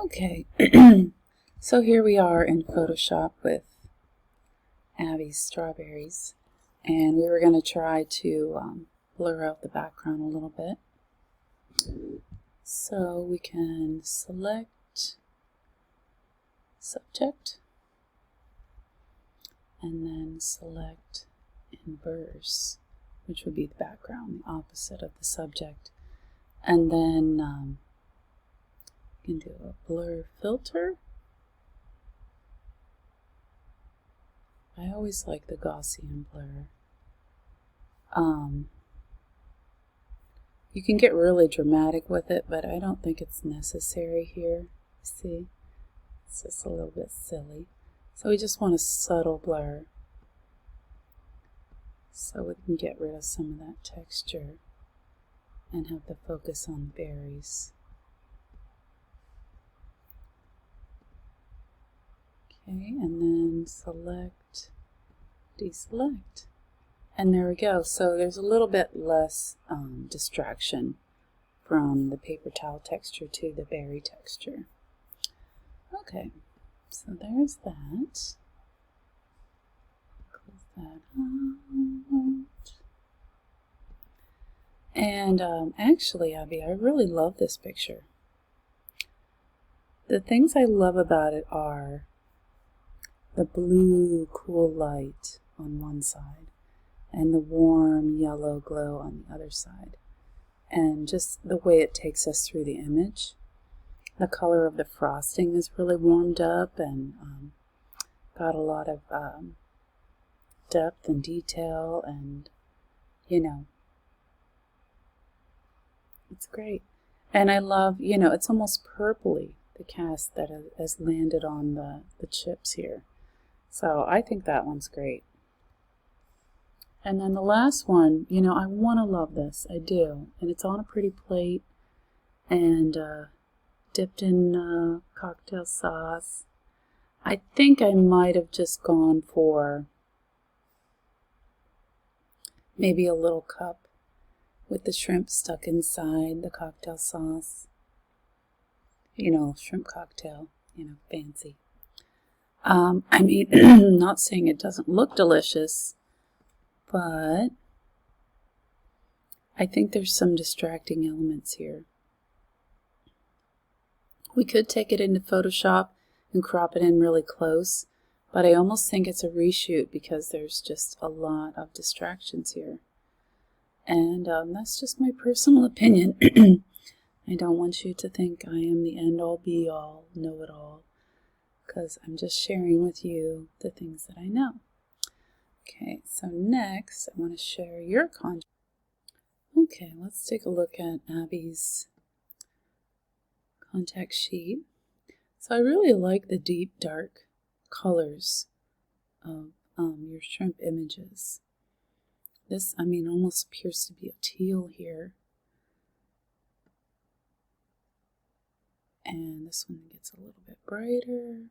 Okay, so here we are in Photoshop with Abby's strawberries, and we were going to try to blur out the background a little bit. So we can select subject and then select inverse, which would be the background, the opposite of the subject, and then you can do a blur filter. I always like the Gaussian blur. You can get really dramatic with it, but I don't think it's necessary here. See, it's just a little bit silly. So we just want a subtle blur so we can get rid of some of that texture and have the focus on the berries. Okay, and then select, deselect. And there we go. So there's a little bit less distraction from the paper towel texture to the berry texture. Okay, so there's that. Close that out. And actually, Abby, I really love this picture. The things I love about it are the blue, cool light on one side and the warm yellow glow on the other side, and just the way it takes us through the image. The color of the frosting is really warmed up and got a lot of depth and detail, and it's great. And I love, it's almost purpley, the cast that has landed on the chips here. So I think that one's great. And then the last one, I want to love this. I do. And it's on a pretty plate and dipped in cocktail sauce. I think I might have just gone for maybe a little cup with the shrimp stuck inside the cocktail sauce. Shrimp cocktail, fancy. I'm not saying it doesn't look delicious, but I think there's some distracting elements here. We could take it into Photoshop and crop it in really close, but I almost think it's a reshoot because there's just a lot of distractions here. And that's just my personal opinion. I don't want you to think I am the end-all be-all, know-it-all, because I'm just sharing with you the things that I know. Okay, so next I want to share your content. Okay, let's take a look at Abby's contact sheet. So I really like the deep dark colors of your shrimp images. This, almost appears to be a teal here. And this one gets a little bit brighter.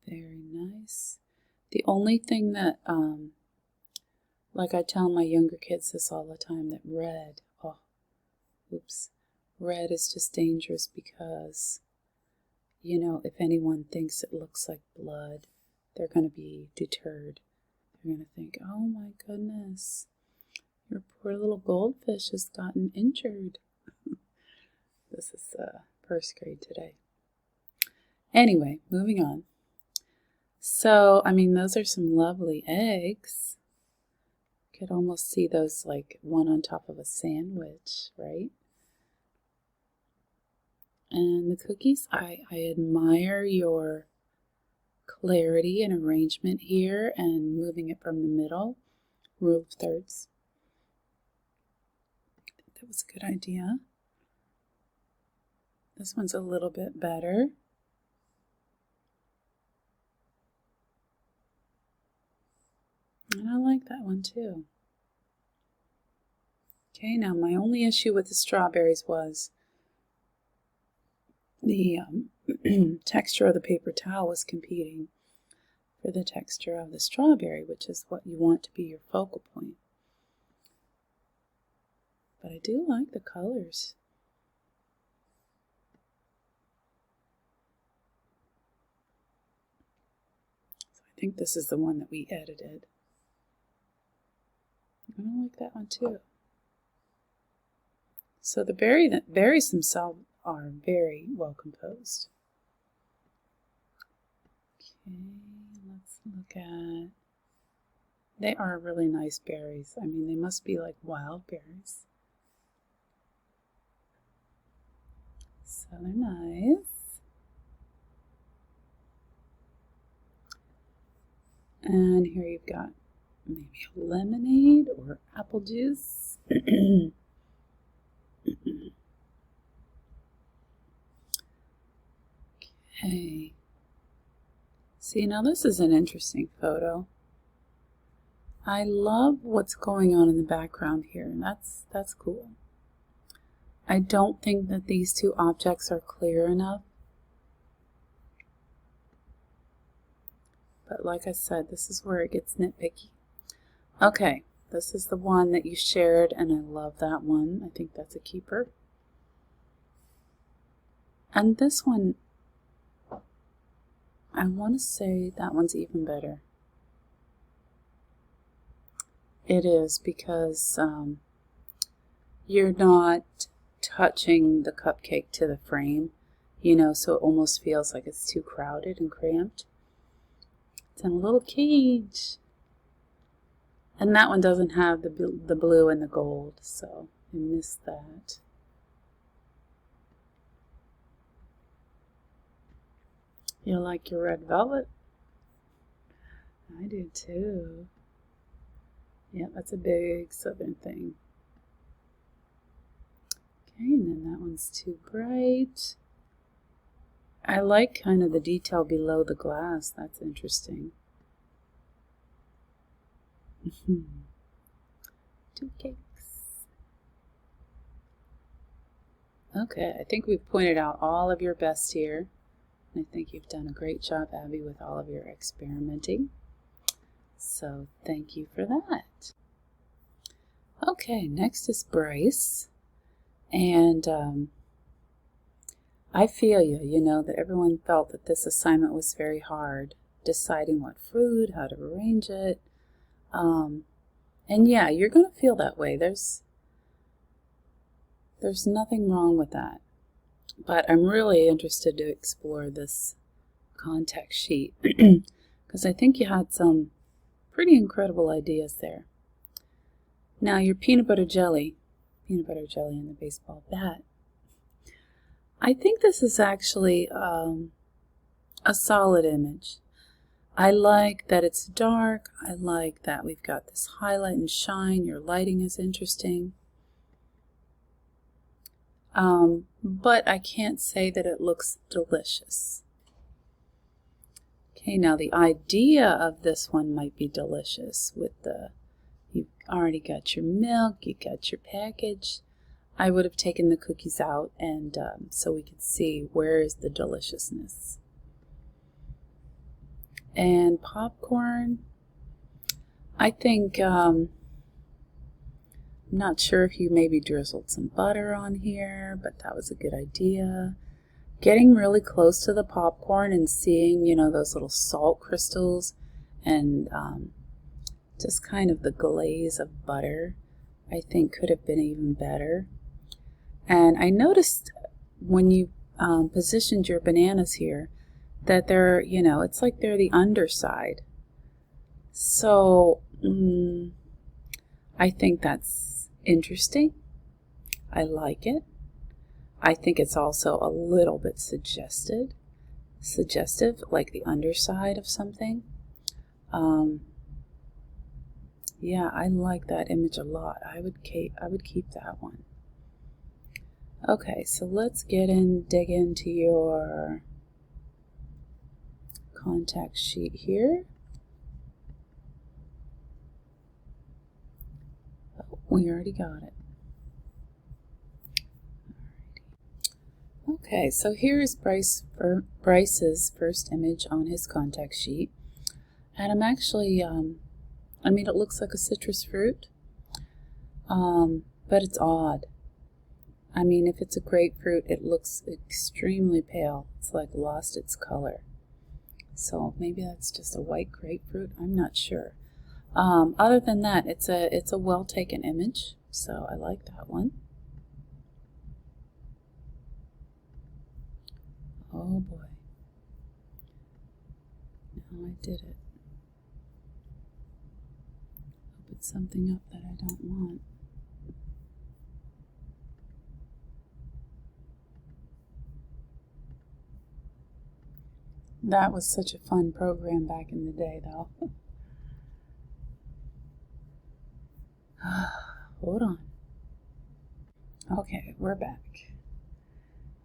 Very nice. The only thing that, like I tell my younger kids this all the time, that red is just dangerous because, if anyone thinks it looks like blood, they're going to be deterred. They're going to think, oh my goodness, your poor little goldfish has gotten injured. This is first grade today. Anyway, moving on. So, those are some lovely eggs. You could almost see those like one on top of a sandwich, right? And the cookies, I admire your clarity and arrangement here and moving it from the middle, rule of thirds. I think that was a good idea. This one's a little bit better. And I like that one too. Okay, now my only issue with the strawberries was the texture of the paper towel was competing for the texture of the strawberry, which is what you want to be your focal point. but I do like the colors. So I think this is the one that we edited. I like that one too. So the berries themselves are very well composed. Okay, let's look at... They are really nice berries. I mean, they must be like wild berries. So they're nice. And here you've got maybe a lemonade or apple juice. Okay. See, now this is an interesting photo. I love what's going on in the background here, and that's cool. I don't think that these two objects are clear enough. But like I said, this is where it gets nitpicky. Okay, this is the one that you shared, and I love that one. I think that's a keeper. And this one, I want to say that one's even better. It is, because you're not touching the cupcake to the frame, you know, so it almost feels like it's too crowded and cramped. It's in a little cage. And that one doesn't have the blue and the gold, so I missed that. You like your red velvet? I do too. Yeah, that's a big southern thing. Okay, and then that one's too bright. I like kind of the detail below the glass. That's interesting. Two cakes. Okay, I think we've pointed out all of your best here. I think you've done a great job, Abby, with all of your experimenting. So thank you for that. Okay, next is Bryce. And I feel you know, that everyone felt that this assignment was very hard, deciding what fruit, how to arrange it. And yeah, you're going to feel that way. There's nothing wrong with that. But I'm really interested to explore this contact sheet because I think you had some pretty incredible ideas there. Now your peanut butter jelly and the baseball bat. I think this is actually a solid image. I like that it's dark. I like that we've got this highlight and shine. Your lighting is interesting. But I can't say that it looks delicious. Okay, now the idea of this one might be delicious with you've already got your milk, you got your package. I would have taken the cookies out and so we could see where is the deliciousness. And popcorn, I think, I'm not sure if you maybe drizzled some butter on here, but that was a good idea. Getting really close to the popcorn and seeing, you know, those little salt crystals and just kind of the glaze of butter, I think could have been even better. And I noticed when you positioned your bananas here that they're, you know, it's like they're the underside. So I think that's interesting. I like it. I think it's also a little bit suggestive, like the underside of something. Yeah, I like that image a lot. I would keep that one. Okay, so let's dig into your contact sheet here. Oh, we already got it. Okay, so here's Bryce's first image on his contact sheet. And I'm actually, I mean, it looks like a citrus fruit. but it's odd. I mean, if it's a grapefruit, it looks extremely pale. It's like lost its color. So maybe that's just a white grapefruit. I'm not sure. Other than that, it's a well taken image, so I like that one. Oh boy. Now I did it. I'll put something up that I don't want. That was such a fun program back in the day, though. Hold on. Okay, we're back.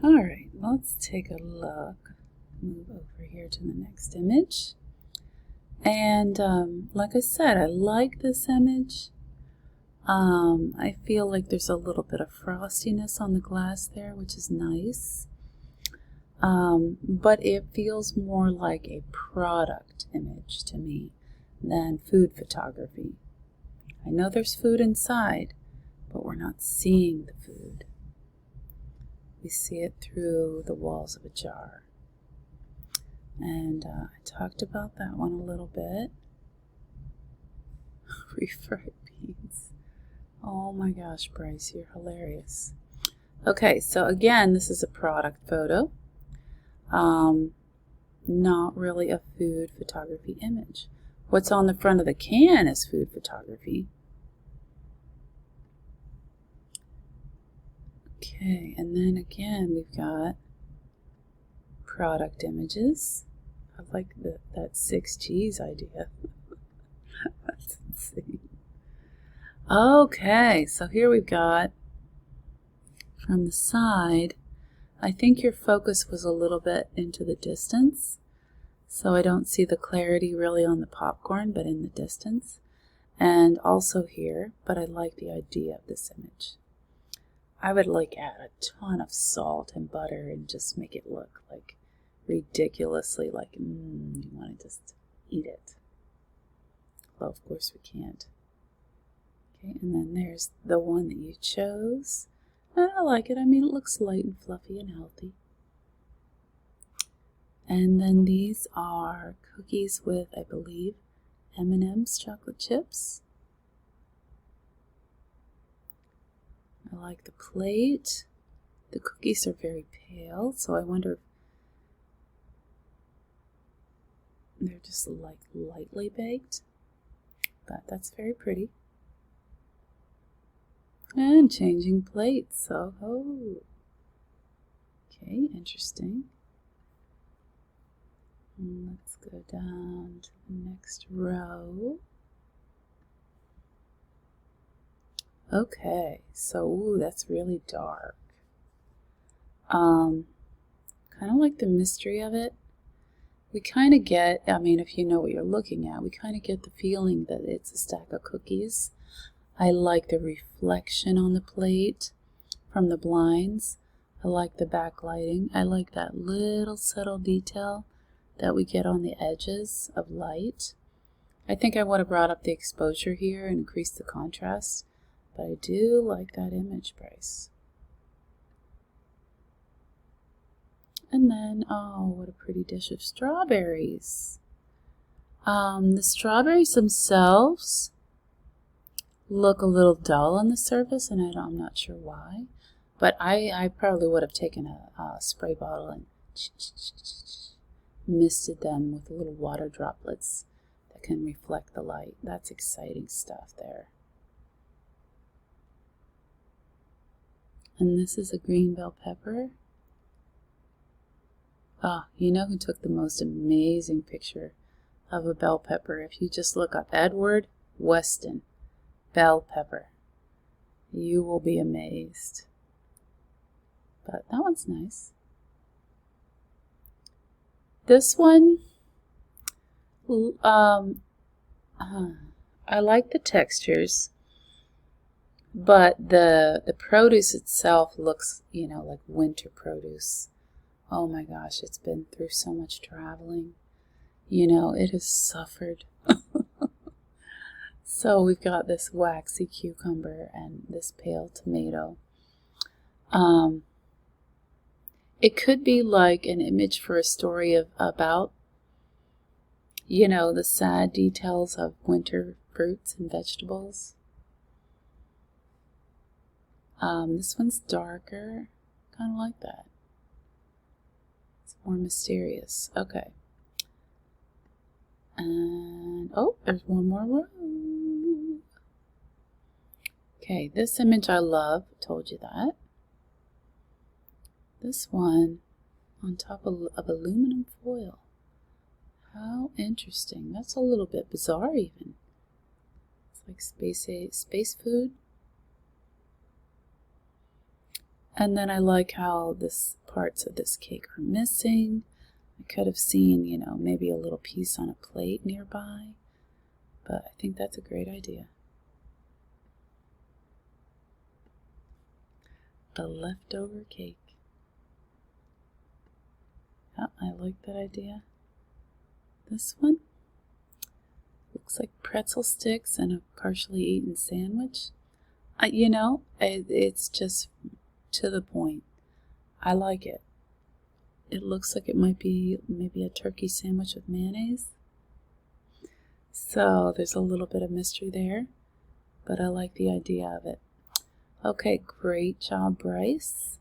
All right, let's take a look. Move over here to the next image. And like I said, I like this image. I feel like there's a little bit of frostiness on the glass there, which is nice. But it feels more like a product image to me than food photography. I know there's food inside, but we're not seeing the food. We see it through the walls of a jar. And I talked about that one a little bit. Refried beans. Oh my gosh, Bryce, you're hilarious. Okay, so again, this is a product photo. Not really a food photography image. What's on the front of the can is food photography. Okay, and then again we've got product images. I like that 6Gs idea. That's insane. Okay, so here we've got from the side. I think your focus was a little bit into the distance, so I don't see the clarity really on the popcorn, but in the distance. And also here, but I like the idea of this image. I would like add a ton of salt and butter and just make it look like ridiculously like, you want to just eat it. Well, of course we can't. Okay, and then there's the one that you chose. I like it. I mean, it looks light and fluffy and healthy. And then these are cookies with, I believe, M&M's chocolate chips. I like the plate. The cookies are very pale, so I wonder if they're just like lightly baked. But that's very pretty. And changing plates. So, okay, interesting. And let's go down to the next row. Okay, so that's really dark. Kind of like the mystery of it. We kind of get, I mean, if you know what you're looking at, we kind of get the feeling that it's a stack of cookies. I like the reflection on the plate from the blinds. I like the backlighting. I like that little subtle detail that we get on the edges of light. I think I would have brought up the exposure here and increased the contrast, but I do like that image, Bryce. And then, oh, what a pretty dish of strawberries. The strawberries themselves look a little dull on the surface, and I'm not sure why. But I probably would have taken a spray bottle and misted them with little water droplets that can reflect the light. That's exciting stuff there. And this is a green bell pepper. Oh, you know who took the most amazing picture of a bell pepper? If you just look up Edward Weston bell pepper, you will be amazed. But that one's nice. This one, I like the textures, but the produce itself looks, you know, like winter produce. Oh my gosh, it's been through so much traveling. You know, it has suffered. So we've got this waxy cucumber and this pale tomato. It could be like an image for a story about, you know, the sad details of winter fruits and vegetables. This one's darker, kind of like that. It's more mysterious. Okay. And, oh, there's one more row. Okay, this image I love. I told you that. This one on top of aluminum foil. How interesting. That's a little bit bizarre even. It's like space food. And then I like how this parts of this cake are missing. I could have seen, you know, maybe a little piece on a plate nearby, but I think that's a great idea. A leftover cake. Yeah, I like that idea. This one looks like pretzel sticks and a partially eaten sandwich. You know, it's just to the point. I like it. It looks like it might be maybe a turkey sandwich with mayonnaise. So there's a little bit of mystery there, but I like the idea of it. Okay, great job, Bryce.